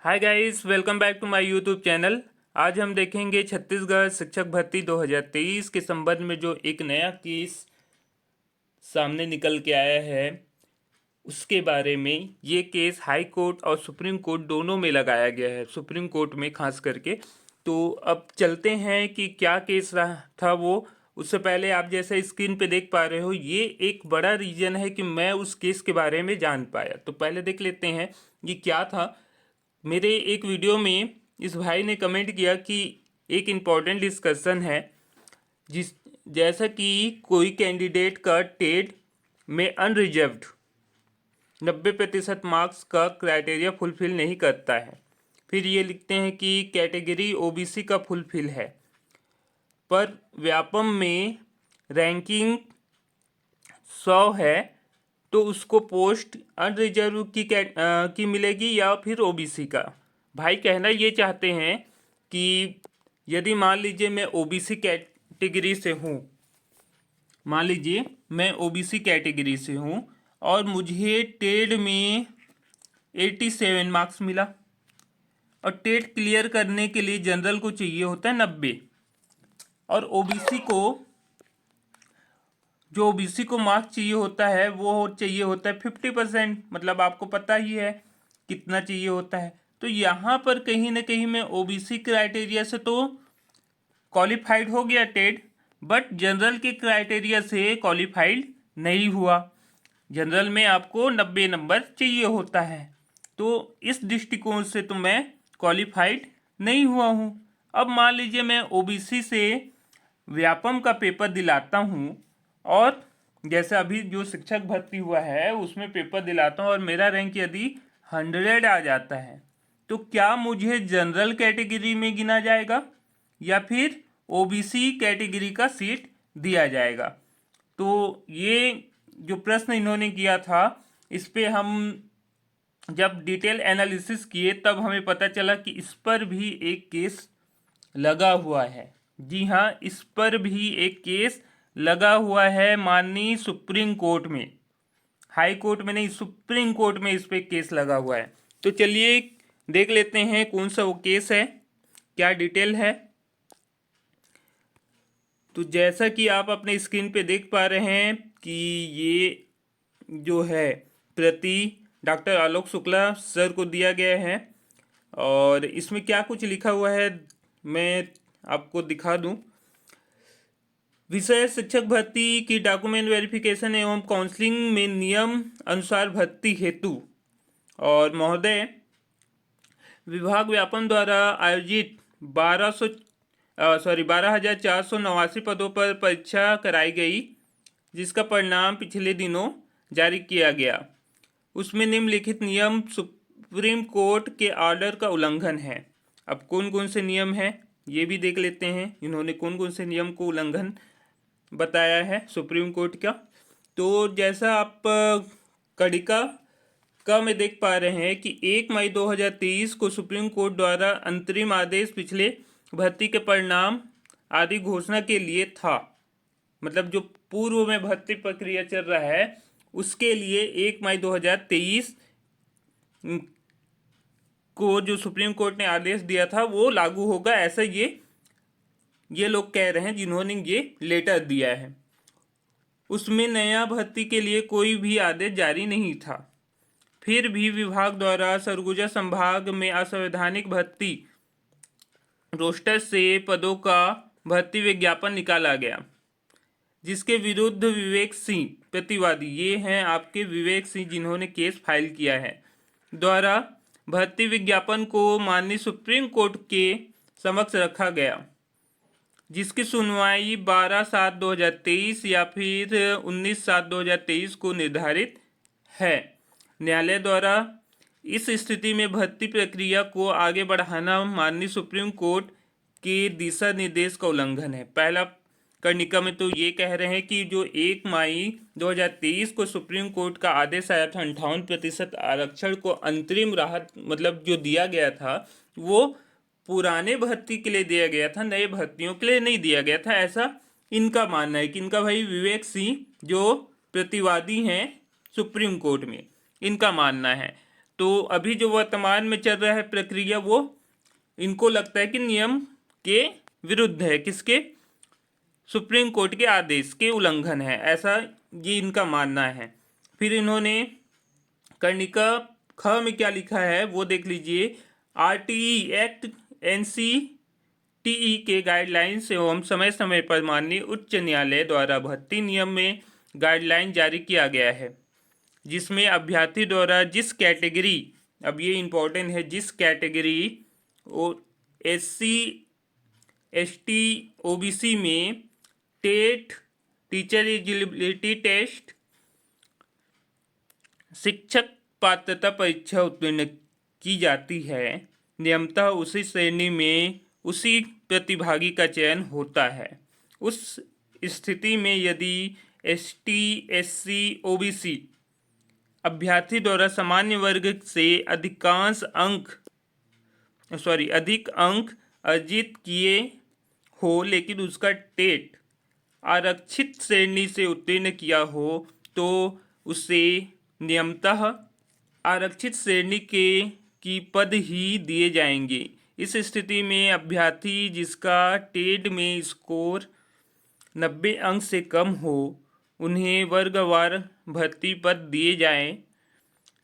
Hi guys, welcome back to my YouTube channel. आज हम देखेंगे छत्तीसगढ़ शिक्षक भर्ती 2023 के संबंध में जो एक नया केस सामने निकल के आया है उसके बारे में। ये केस हाई कोर्ट और सुप्रीम कोर्ट दोनों में लगाया गया है, सुप्रीम कोर्ट में खास करके। तो अब चलते हैं कि क्या केस रहा था वो। उससे पहले आप जैसे स्क्रीन पे देख पा रहे हो, ये एक बड़ा रीज़न है कि मैं उस केस के बारे में जान पाया। तो पहले देख लेते हैं ये क्या था। मेरे एक वीडियो में इस भाई ने कमेंट किया कि एक इम्पॉर्टेंट डिस्कशन है, जिस जैसा कि कोई कैंडिडेट का टेट में अनरिजर्व्ड 90% मार्क्स का क्राइटेरिया फुलफिल नहीं करता है। फिर ये लिखते हैं कि कैटेगरी ओबीसी का फुलफिल है, पर व्यापम में रैंकिंग 100 है, तो उसको पोस्ट अनरिजर्व की मिलेगी या फिर ओबीसी का। भाई कहना ये चाहते हैं कि यदि मान लीजिए मैं ओबीसी कैटेगरी से हूँ, मान लीजिए मैं ओबीसी कैटेगरी से हूँ और मुझे टेट में 87 मार्क्स मिला, और टेट क्लियर करने के लिए जनरल को चाहिए होता है 90, और ओबीसी को मार्क्स चाहिए होता है वो चाहिए होता है 50%। मतलब आपको पता ही है कितना चाहिए होता है। तो यहाँ पर कहीं ना कहीं मैं ओबीसी क्राइटेरिया से तो क्वालिफाइड हो गया टेट, बट जनरल के क्राइटेरिया से क्वालिफाइड नहीं हुआ। जनरल में आपको 90 नंबर चाहिए होता है, तो इस दृष्टिकोण से तो मैं क्वालिफाइड नहीं हुआ हूँ। अब मान लीजिए मैं ओबीसी से व्यापम का पेपर दिलाता हूँ, और जैसे अभी जो शिक्षक भर्ती हुआ है उसमें पेपर दिलाता हूँ और मेरा रैंक यदि 100 आ जाता है, तो क्या मुझे जनरल कैटेगरी में गिना जाएगा या फिर ओबीसी कैटेगरी का सीट दिया जाएगा। तो ये जो प्रश्न इन्होंने किया था, इस पे हम जब डिटेल एनालिसिस किए तब हमें पता चला कि इस पर भी एक केस लगा हुआ है। जी हाँ, इस पर भी एक केस लगा हुआ है माननीय सुप्रीम कोर्ट में। हाई कोर्ट में नहीं, सुप्रीम कोर्ट में इस पे केस लगा हुआ है। तो चलिए देख लेते हैं कौन सा वो केस है, क्या डिटेल है। तो जैसा कि आप अपने स्क्रीन पे देख पा रहे हैं कि ये जो है प्रति डॉक्टर आलोक शुक्ला सर को दिया गया है, और इसमें क्या कुछ लिखा हुआ है मैं आपको दिखा दूं। विषय शिक्षक भर्ती की डॉक्यूमेंट वेरिफिकेशन एवं काउंसलिंग में नियम अनुसार भर्ती हेतु, और महोदय विभाग व्यापम द्वारा आयोजित 12,489 पदों पर परीक्षा कराई गई, जिसका परिणाम पिछले दिनों जारी किया गया। उसमें निम्नलिखित नियम सुप्रीम कोर्ट के ऑर्डर का उल्लंघन है। अब कौन कौन से नियम हैं ये भी देख लेते हैं, इन्होंने कौन कौन से नियम को उल्लंघन बताया है सुप्रीम कोर्ट का। तो जैसा आप कड़िका का में देख पा रहे हैं कि 1 मई 2023 को सुप्रीम कोर्ट द्वारा अंतरिम आदेश पिछले भर्ती के परिणाम आदि घोषणा के लिए था। मतलब जो पूर्व में भर्ती प्रक्रिया चल रहा है उसके लिए 1 मई 2023 को जो सुप्रीम कोर्ट ने आदेश दिया था वो लागू होगा, ऐसा ये लोग कह रहे हैं जिन्होंने ये लेटर दिया है। उसमें नया भर्ती के लिए कोई भी आदेश जारी नहीं था। फिर भी विभाग द्वारा सरगुजा संभाग में असंवैधानिक भर्ती रोस्टर से पदों का भर्ती विज्ञापन निकाला गया, जिसके विरुद्ध विवेक सिंह प्रतिवादी, ये हैं आपके विवेक सिंह जिन्होंने केस फाइल किया है, द्वारा भर्ती विज्ञापन को माननीय सुप्रीम कोर्ट के समक्ष रखा गया, जिसकी सुनवाई 12/7/2023 या फिर 19/7/2023 को निर्धारित है। न्यायालय द्वारा इस स्थिति में भर्ती प्रक्रिया को आगे बढ़ाना माननीय सुप्रीम कोर्ट के दिशा निर्देश का उल्लंघन है। पहला कर्णिका में तो ये कह रहे हैं कि जो 1 मई 2023 को सुप्रीम कोर्ट का आदेश आया था 58% आरक्षण को अंतरिम राहत मतलब जो दिया गया था वो पुराने भर्ती के लिए दिया गया था, नए भर्तियों के लिए नहीं दिया गया था, ऐसा इनका मानना है। कि इनका भाई विवेक सिंह जो प्रतिवादी हैं सुप्रीम कोर्ट में, इनका मानना है। तो अभी जो वर्तमान में चल रहा है प्रक्रिया, वो इनको लगता है कि नियम के विरुद्ध है। किसके? सुप्रीम कोर्ट के आदेश के उल्लंघन है, ऐसा ये इनका मानना है। फिर इन्होंने कर्णिका ख में क्या लिखा है वो देख लीजिए। आरटीई एक्ट एनसीटीई के गाइडलाइंस एवं समय समय पर माननीय उच्च न्यायालय द्वारा भर्ती नियम में गाइडलाइन जारी किया गया है, जिसमें अभ्यर्थी द्वारा जिस कैटेगरी, अब ये इम्पोर्टेंट है, जिस कैटेगरी SC ST OBC में टेट टीचर एलिजिबिलिटी टेस्ट शिक्षक पात्रता परीक्षा उत्तीर्ण की जाती है, नियमतः उसी श्रेणी में उसी प्रतिभागी का चयन होता है। उस स्थिति में यदि ST SC OBC अभ्यर्थी द्वारा सामान्य वर्ग से अधिक अंक अर्जित किए हो, लेकिन उसका टेट आरक्षित श्रेणी से उत्तीर्ण किया हो, तो उसे नियमतः आरक्षित श्रेणी की पद ही दिए जाएंगे। इस स्थिति में अभ्यर्थी जिसका टेट में स्कोर 90 अंक से कम हो, उन्हें वर्गवार भर्ती पद दिए जाएं,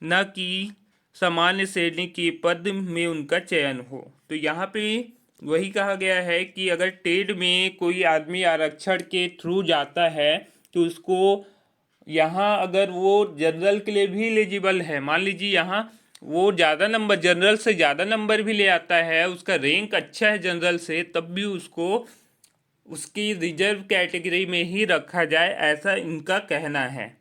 न कि सामान्य श्रेणी के पद में उनका चयन हो। तो यहाँ पे वही कहा गया है कि अगर टेट में कोई आदमी आरक्षण के थ्रू जाता है तो उसको यहाँ, अगर वो जनरल के लिए भी एलिजिबल है, मान लीजिए यहाँ वो ज़्यादा नंबर, जनरल से ज़्यादा नंबर भी ले आता है, उसका रैंक अच्छा है जनरल से, तब भी उसको उसकी रिजर्व कैटेगरी में ही रखा जाए, ऐसा इनका कहना है।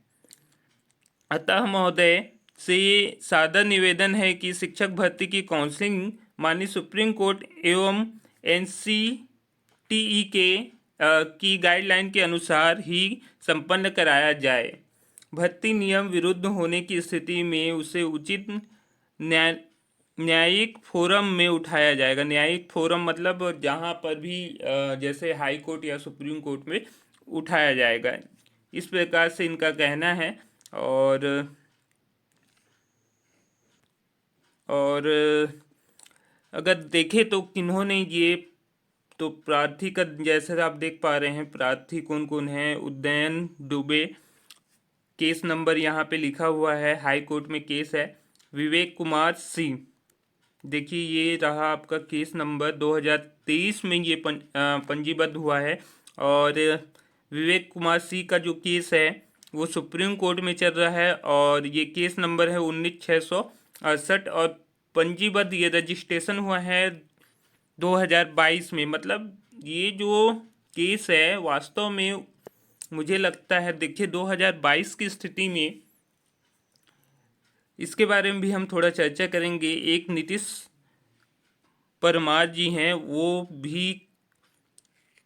अतः महोदय से ये सादर निवेदन है कि शिक्षक भर्ती की काउंसलिंग माननीय सुप्रीम कोर्ट एवं NCTE की गाइडलाइन के अनुसार ही संपन्न कराया जाए। भर्ती नियम विरुद्ध होने की स्थिति में उसे उचित न्यायिक फोरम में उठाया जाएगा। न्यायिक फोरम मतलब जहाँ पर भी जैसे हाई कोर्ट या सुप्रीम कोर्ट में उठाया जाएगा, इस प्रकार से इनका कहना है। और अगर देखें तो किन्होंने ये, तो प्रार्थी का जैसे आप देख पा रहे हैं, प्रार्थी कौन कौन है। उदयन दुबे, केस नंबर यहाँ पे लिखा हुआ है, हाई कोर्ट में केस है। विवेक कुमार सिंह, देखिए ये रहा आपका केस नंबर, 2023 में ये पंजीबद्ध हुआ है। और विवेक कुमार सिंह का जो केस है वो सुप्रीम कोर्ट में चल रहा है, और ये केस नंबर है 19,668, और पंजीबद्ध ये रजिस्ट्रेशन हुआ है 2022 में। मतलब ये जो केस है वास्तव में मुझे लगता है, देखिए 2022 की स्थिति में इसके बारे में भी हम थोड़ा चर्चा करेंगे। एक नीतीश परमार जी हैं, वो भी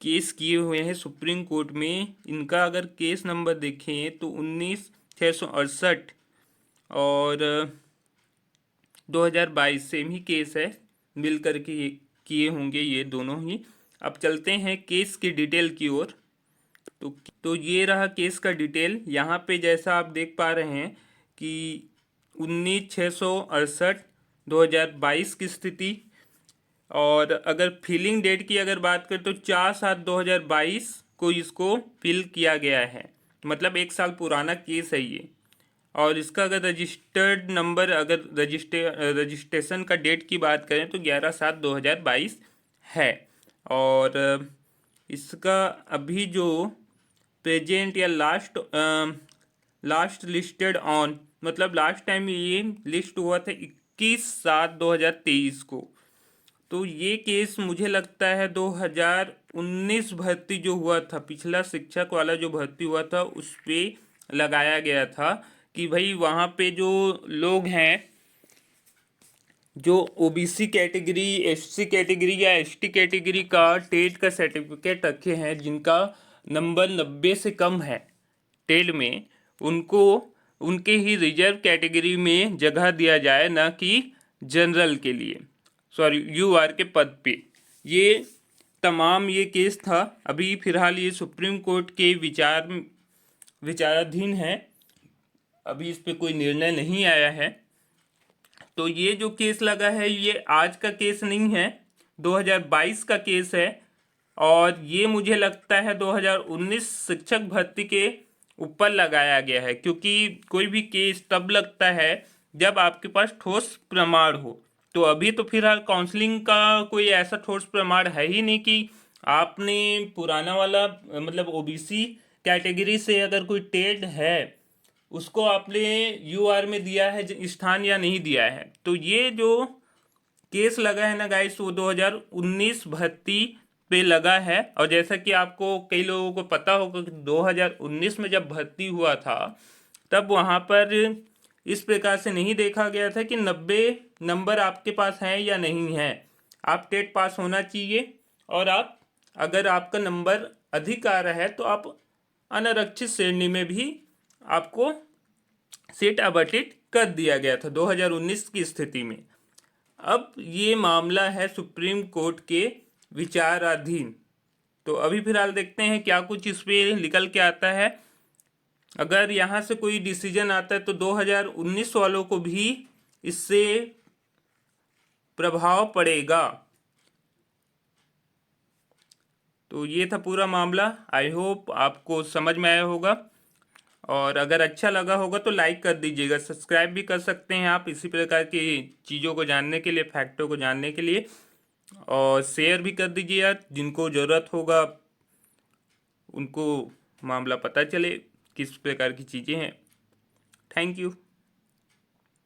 केस किए हुए हैं सुप्रीम कोर्ट में। इनका अगर केस नंबर देखें तो 19,668 और 2022 सेम ही केस है, मिल करके किए होंगे ये दोनों ही। अब चलते हैं केस की डिटेल की ओर। तो ये रहा केस का डिटेल। यहाँ पे जैसा आप देख पा रहे हैं कि 19,668 2022 की स्थिति, और अगर फिलिंग डेट की अगर बात करें तो 4/7/2022 को इसको फिल किया गया है, मतलब 1 साल पुराना केस है ये। और इसका अगर रजिस्टर्ड नंबर, अगर रजिस्ट्रेशन का डेट की बात करें तो 11/7/2022 है। और इसका अभी जो प्रेजेंट या लास्ट लिस्टेड ऑन, मतलब लास्ट टाइम ये लिस्ट हुआ था 21/7/2023 को। तो ये केस मुझे लगता है 2019 भर्ती जो हुआ था, पिछला शिक्षक वाला जो भर्ती हुआ था, उस पर लगाया गया था कि भाई वहाँ पे जो लोग हैं जो OBC कैटेगरी, SC कैटेगरी या ST कैटेगरी का टेट का सर्टिफिकेट रखे हैं, जिनका नंबर 90 से कम है टेट में, उनको उनके ही रिजर्व कैटेगरी में जगह दिया जाए, ना कि जनरल के लिए, UR के पद पे। ये तमाम ये केस था। अभी फिलहाल ये सुप्रीम कोर्ट के विचाराधीन है, अभी इस पे कोई निर्णय नहीं आया है। तो ये जो केस लगा है ये आज का केस नहीं है, 2022 का केस है। और ये मुझे लगता है 2019 शिक्षक भर्ती के ऊपर लगाया गया है, क्योंकि कोई भी केस तब लगता है जब आपके पास ठोस प्रमाण हो। तो अभी तो फिलहाल काउंसलिंग का कोई ऐसा ठोस प्रमाण है ही नहीं कि आपने पुराना वाला मतलब ओबीसी कैटेगरी से अगर कोई टेट है उसको आपने यूआर में दिया है स्थान या नहीं दिया है। तो ये जो केस लगा है ना गाइस, वो 2019 भर्ती पे लगा है। और जैसा कि आपको कई लोगों को पता होगा कि 2019 में जब भर्ती हुआ था तब वहाँ पर इस प्रकार से नहीं देखा गया था कि 90 नंबर आपके पास हैं या नहीं हैं। आप टेट पास होना चाहिए, और आप अगर आपका नंबर अधिक आ रहा है तो आप अनारक्षित श्रेणी में भी आपको सीट आवंटित कर दिया गया था 2019 की स्थिति में। अब ये मामला है सुप्रीम कोर्ट के विचाराधीन। तो अभी फिलहाल देखते हैं क्या कुछ इस पे निकल के आता है। अगर यहाँ से कोई डिसीजन आता है तो 2019 वालों को भी इससे प्रभाव पड़ेगा। तो ये था पूरा मामला। आई होप आपको समझ में आया होगा, और अगर अच्छा लगा होगा तो लाइक कर दीजिएगा। सब्सक्राइब भी कर सकते हैं आप इसी प्रकार की चीज़ों को जानने के लिए, फैक्टों को जानने के लिए। और शेयर भी कर दीजिए यार, जिनको ज़रूरत होगा उनको मामला पता चले किस प्रकार की चीज़ें हैं। Thank you.